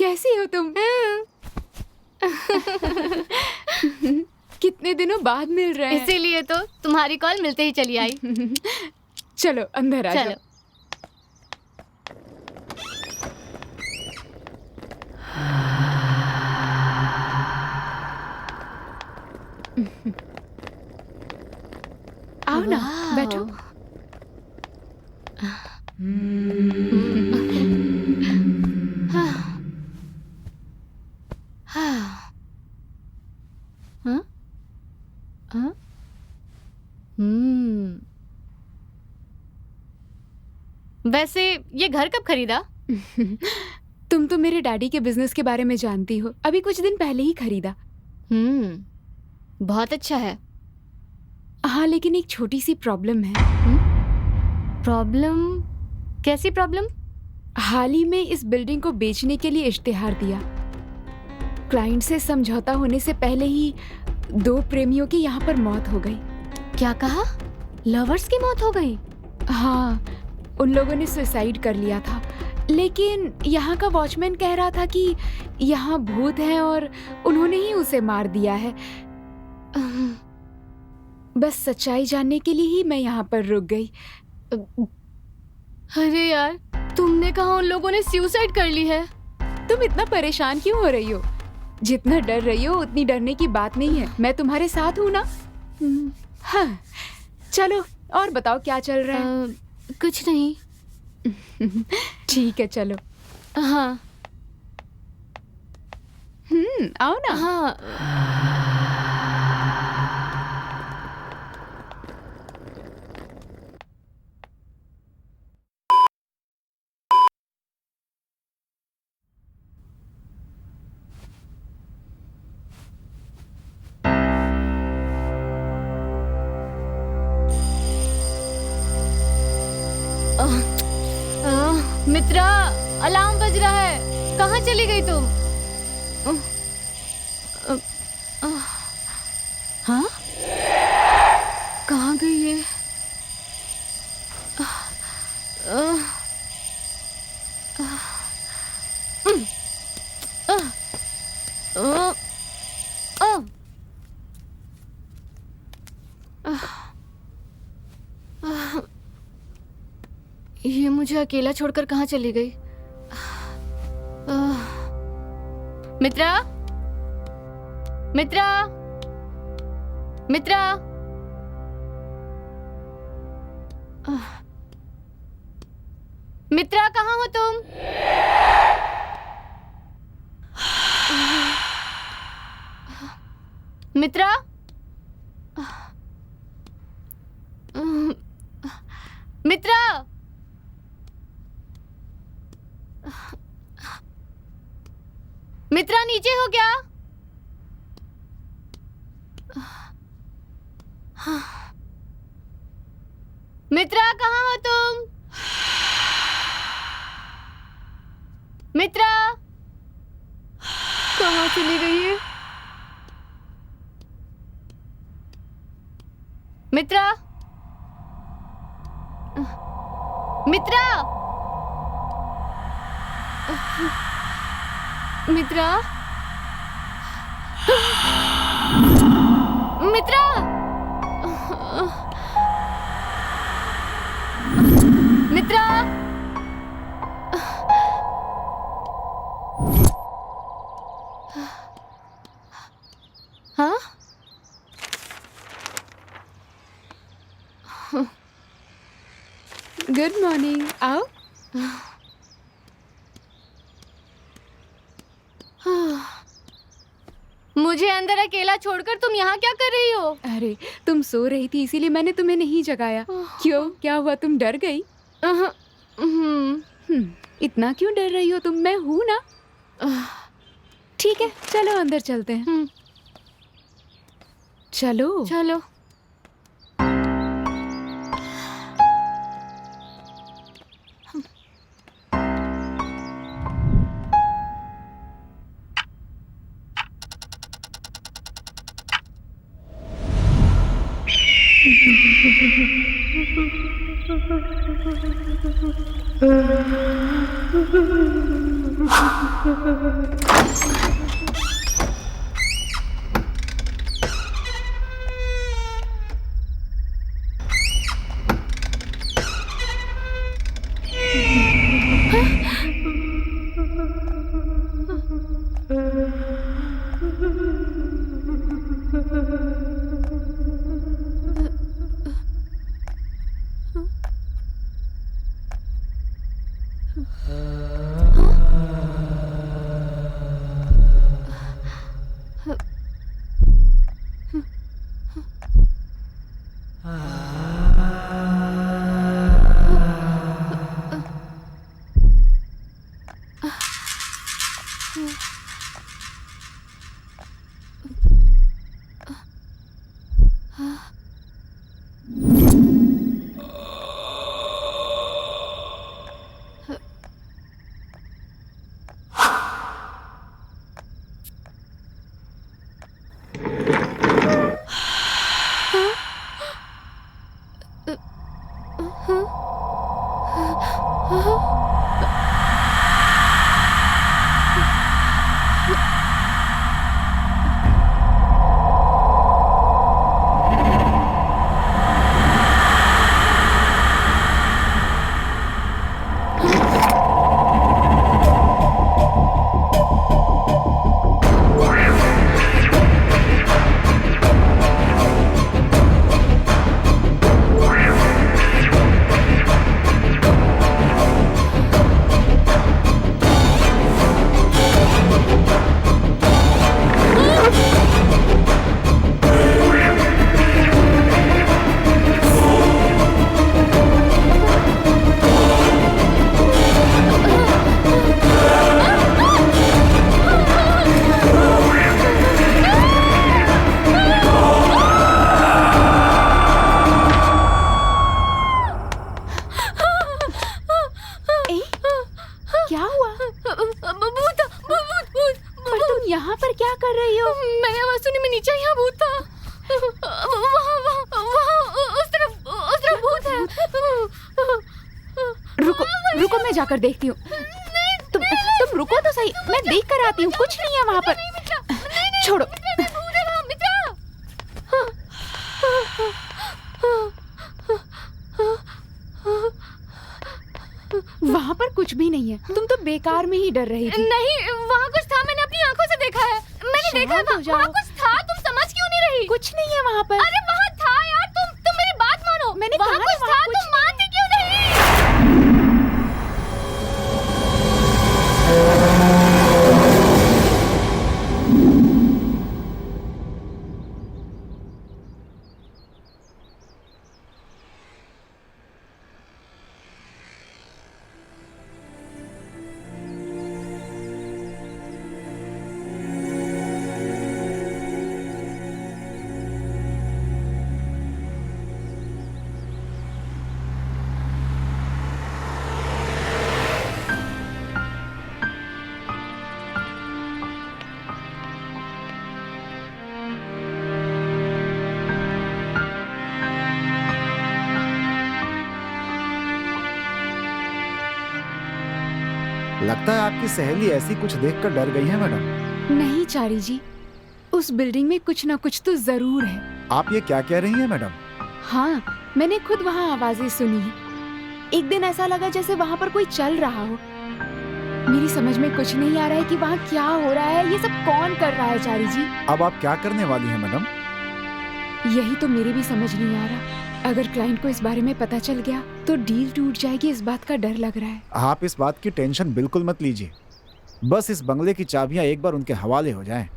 कैसी हो तुम? कितने दिनों बाद मिल रहे हैं। इसीलिए तो तुम्हारी कॉल मिलते ही चली आई। चलो अंदर आ जाओ। आओ ना, बैठो। वैसे ये घर कब खरीदा? तुम तो मेरे डैडी के बिजनेस के बारे में जानती हो, अभी कुछ दिन पहले ही खरीदा। बहुत अच्छा है। हाँ, लेकिन एक छोटी सी प्रॉब्लम है। प्रॉब्लम? कैसी प्रॉब्लम? हाल ही में इस बिल्डिंग को बेचने के लिए इश्तिहार दिया। क्लाइंट से समझौता होने से पहले ही 2 प्रेमियों की यहाँ पर मौत हो गई। क्या कहा? लवर्स की मौत हो गई? हाँ, उन लोगों ने सुसाइड कर लिया था, लेकिन यहाँ का वॉचमैन कह रहा था कि यहाँ भूत है और उन्होंने ही उसे मार दिया है। बस सच्चाई जानने के लिए ही मैं यहाँ पर रुक गई। अरे यार, तुमने कहा उन लोगों ने सुसाइड कर ली है? तुम इतना परेशान क्यों हो रही हो? जितना डर रही हो उतनी डरने की बात नहीं है, मैं तुम्हारे साथ हूँ ना। हाँ, चलो और बताओ क्या चल रहा है? कुछ नहीं। ठीक है, चलो। हाँ। आओ ना। हाँ। मित्रा, अलार्म बज रहा है। कहाँ चली गई तुम? हाँ? कहाँ गई ये? ये मुझे अकेला छोड़कर कहाँ चली गई? मित्रा, मित्रा, मित्रा, मित्रा, कहाँ हो तुम? मित्रा, मित्रा, मित्रा, नीचे हो क्या? मित्रा, कहाँ हो तुम? मित्रा, कहाँ चली गई है? मित्रा, मित्रा, मित्रा, मित्रा, मित्रा, हाँ? गुड मॉर्निंग, आओ। मुझे अंदर अकेला छोड़कर तुम यहाँ क्या कर रही हो? अरे, तुम सो रही थी इसीलिए मैंने तुम्हें नहीं जगाया। क्यों, क्या हुआ, तुम डर गई? इतना क्यों डर रही हो तुम? मैं हूँ ना। ठीक है, चलो अंदर चलते हैं। चलो चलो। यहाँ पर क्या कर रही हो? मैंने आवाज सुनी, मैं नीचे, यहाँ भूत था। वहाँ उस तरफ भूत है। रुको रुको, मैं जाकर देखती हूँ। तुम रुको तो सही, मैं देख कर आती हूँ। कुछ नहीं है वहाँ पर, छोड़ो। वहाँ पर कुछ भी नहीं है, तुम तो बेकार में ही डर रही थी। नहीं, वहाँ कुछ था, मैंने अपनी आंखों से देखा है। मैंने देखा वहाँ कुछ था, तुम समझ क्यों नहीं रही? कुछ नहीं है वहाँ पर। अरे वहाँ था यार, तुम मेरी बात मानो। मैंने वहाँ कहा कुछ था, तुम मानती क्यों नहीं? लगता है आपकी सहेली ऐसी कुछ देखकर डर गई है मैडम। नहीं चारी जी, उस बिल्डिंग में कुछ ना कुछ तो जरूर है। आप ये क्या कह रही हैं मैडम? हाँ, मैंने खुद वहाँ आवाजें सुनी है। एक दिन ऐसा लगा जैसे वहाँ पर कोई चल रहा हो। मेरी समझ में कुछ नहीं आ रहा है कि वहाँ क्या हो रहा है, ये सब कौन कर रहा है चारी जी। अब आप क्या करने वाली हैं मैडम? यही तो मेरी भी समझ नहीं आ रहा। अगर क्लाइंट को इस बारे में पता चल गया तो डील टूट जाएगी, इस बात का डर लग रहा है। आप इस बात की टेंशन बिल्कुल मत लीजिए। बस इस बंगले की चाबियां एक बार उनके हवाले हो जाएं,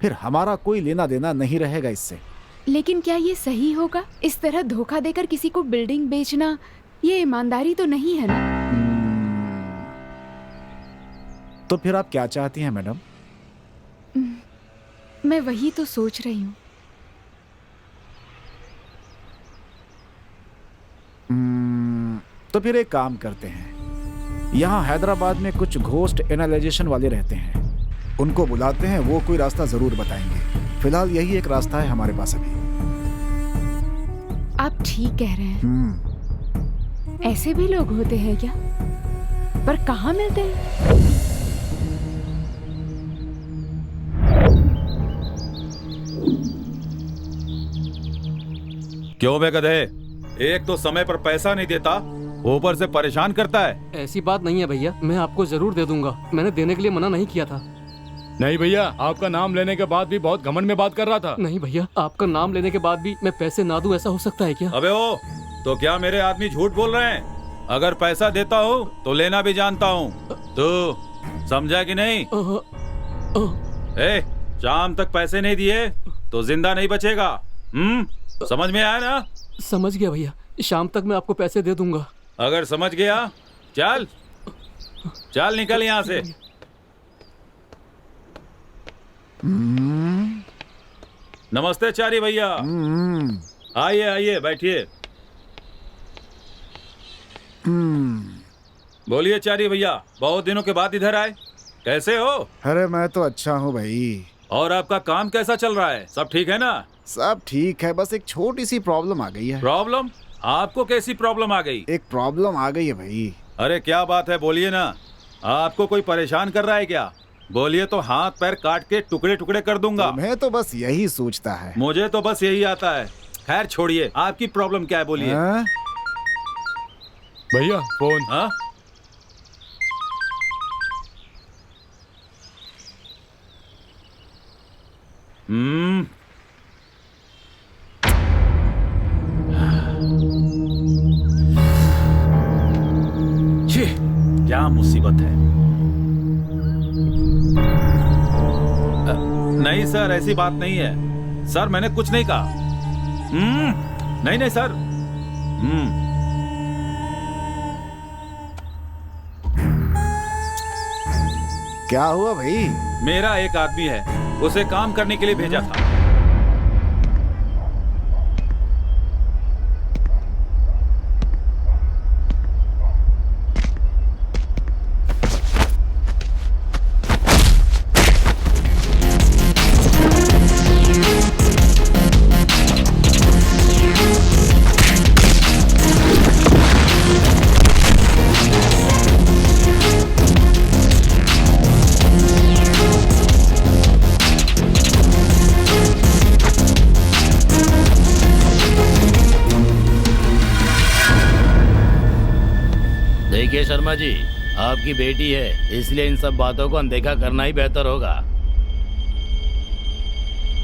फिर हमारा कोई लेना देना नहीं रहेगा इससे। लेकिन क्या ये सही होगा? इस तरह धोखा देकर किसी को बिल्डिंग बेचना, ये ईमानदारी तो नहीं है ना। तो फिर आप क्या चाहती हैं मैडम? मैं वही तो सोच रही हूँ। तो फिर एक काम करते हैं, यहाँ हैदराबाद में कुछ घोस्ट एनालाइजेशन वाले रहते हैं, उनको बुलाते हैं, वो कोई रास्ता जरूर बताएंगे। फिलहाल यही एक रास्ता है हमारे पास अभी। आप ठीक कह रहे हैं। ऐसे भी लोग होते हैं क्या? पर कहाँ मिलते हैं? क्यों बे गधे, एक तो समय पर पैसा नहीं देता, ऊपर से परेशान करता है। ऐसी बात नहीं है भैया, मैं आपको जरूर दे दूंगा। मैंने देने के लिए मना नहीं किया था। नहीं भैया, आपका नाम लेने के बाद भी बहुत घमंड में बात कर रहा था। नहीं भैया, आपका नाम लेने के बाद भी मैं पैसे ना दूं, ऐसा हो सकता है क्या? अबे ओ, तो क्या मेरे आदमी झूठ बोल रहे हैं? अगर पैसा देता हूँ तो लेना भी जानता हूँ। तू समझा कि नहीं? ए, शाम तक पैसे नहीं दिए तो जिंदा नहीं बचेगा। समझ में आया ना? समझ गया भैया, शाम तक मैं आपको पैसे दे दूंगा। अगर समझ गया, चल चल निकल यहाँ से। नमस्ते चारी भैया, आइए आइए बैठिए। बोलिए चारी भैया, बहुत दिनों के बाद इधर आए, कैसे हो? अरे मैं तो अच्छा हूँ भाई। और आपका काम कैसा चल रहा है? सब ठीक है ना? सब ठीक है, बस एक छोटी सी प्रॉब्लम आ गई है। प्रॉब्लम? आपको कैसी प्रॉब्लम आ गई? एक प्रॉब्लम आ गई है भाई। अरे क्या बात है, बोलिए ना। आपको कोई परेशान कर रहा है क्या? बोलिए तो हाथ पैर काट के टुकड़े टुकड़े कर दूंगा। मैं तो बस यही सोचता है। मुझे तो बस यही आता है। खैर छोड़िए, आपकी प्रॉब्लम क्या है बोलिए। हाँ? भैया फोन। हाँ? छी, क्या मुसीबत है। नहीं सर, ऐसी बात नहीं है सर, मैंने कुछ नहीं कहा। नहीं नहीं सर। क्या हुआ भाई? मेरा एक आदमी है, उसे काम करने के लिए भेजा था। देखिए शर्मा जी, आपकी बेटी है, इसलिए इन सब बातों को अनदेखा करना ही बेहतर होगा।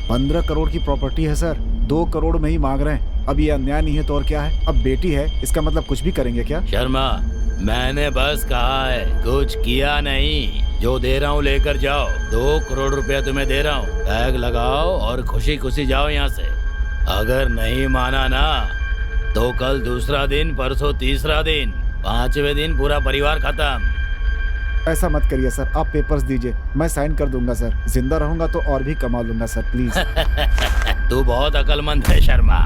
15 करोड़ की प्रॉपर्टी है सर, 2 करोड़ में ही मांग रहे हैं। अब ये अन्याय नहीं है तो और क्या है? अब बेटी है, इसका मतलब कुछ भी करेंगे क्या? शर्मा, मैंने बस कहा है, कुछ किया नहीं। जो दे रहा हूँ लेकर जाओ। 2 करोड़ रुपया तुम्हें दे रहा हूँ, बैग लगाओ और खुशी खुशी जाओ यहाँ से। अगर नहीं माना ना तो कल दूसरा दिन, परसों तीसरा दिन, 5वें दिन पूरा परिवार खत्म। ऐसा मत करिए सर, आप पेपर्स दीजिए, मैं साइन कर दूंगा सर। जिंदा रहूंगा तो और भी कमा लूंगा सर, प्लीज। तू बहुत अक्लमंद है शर्मा।